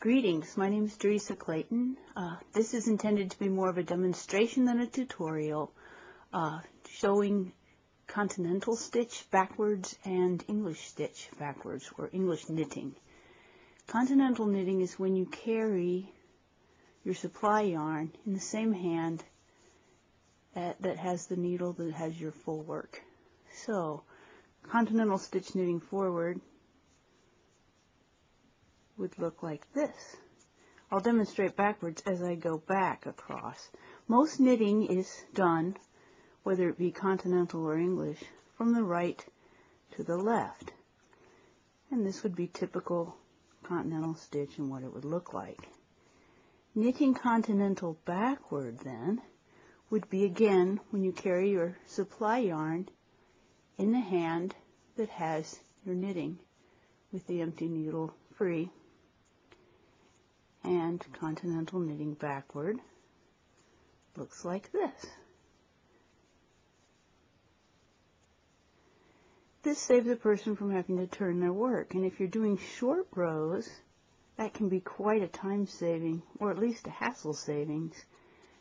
Greetings, my name is Teresa Clayton. This is intended to be more of a demonstration than a tutorial, showing Continental stitch backwards and English stitch backwards, or English knitting. Continental knitting is when you carry your supply yarn in the same hand that has the needle that has your full work. So, Continental stitch knitting forward would look like this. I'll demonstrate backwards as I go back across. Most knitting is done, whether it be Continental or English, from the right to the left. And this would be typical Continental stitch and what it would look like. Knitting Continental backward then would be again when you carry your supply yarn in the hand that has your knitting with the empty needle free. And Continental knitting backward looks like this. This saves a person from having to turn their work, and if you're doing short rows, that can be quite a time saving, or at least a hassle savings,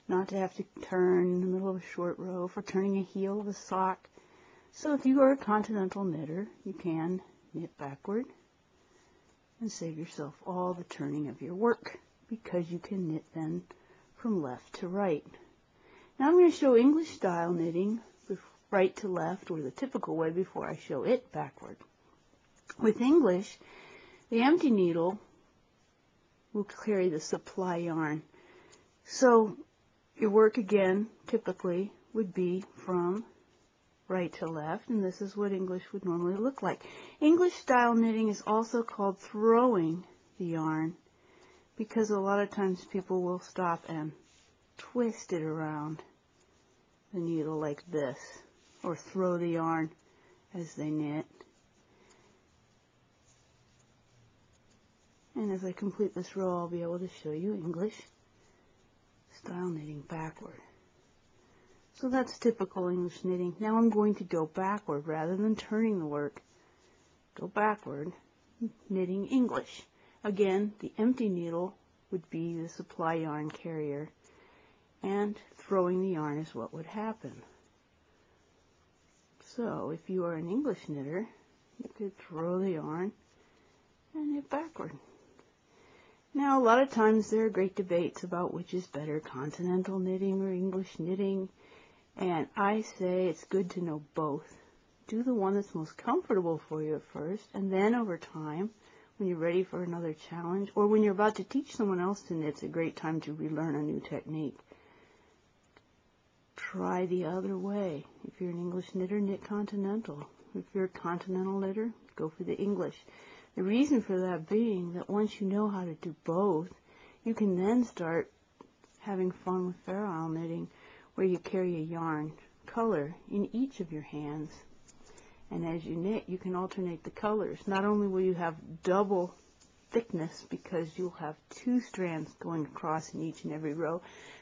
not to have to turn in the middle of a short row for turning a heel of a sock. So if you are a Continental knitter, you can knit backward and save yourself all the turning of your work, because you can knit then from left to right. Now I'm going to show English style knitting right to left, or the typical way, before I show it backward. With English, the empty needle will carry the supply yarn. So your work again typically would be from right to left, and this is what English would normally look like. English style knitting is also called throwing the yarn, because a lot of times people will stop and twist it around the needle like this, or throw the yarn as they knit. And as I complete this row, I'll be able to show you English style knitting backward. So that's typical English knitting. Now I'm going to go backward rather than turning the work. Go backward, knitting English. Again, the empty needle would be the supply yarn carrier, and throwing the yarn is what would happen. So if you are an English knitter, you could throw the yarn and knit backward. Now a lot of times there are great debates about which is better, Continental knitting or English knitting. And I say it's good to know both. Do the one that's most comfortable for you at first, and then over time, when you're ready for another challenge, or when you're about to teach someone else to knit, it's a great time to relearn a new technique. Try the other way. If you're an English knitter, knit Continental. If you're a Continental knitter, go for the English. The reason for that being that once you know how to do both, you can then start having fun with Fair Isle knitting, where you carry a yarn color in each of your hands. And as you knit, you can alternate the colors. Not only will you have double thickness, because you'll have two strands going across in each and every row,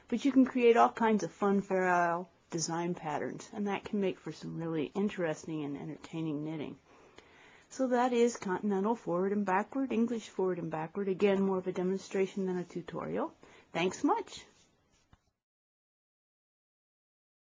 but you can create all kinds of fun Fair Isle design patterns, and that can make for some really interesting and entertaining knitting. So that is Continental forward and backward, English forward and backward. Again, more of a demonstration than a tutorial. Thanks much.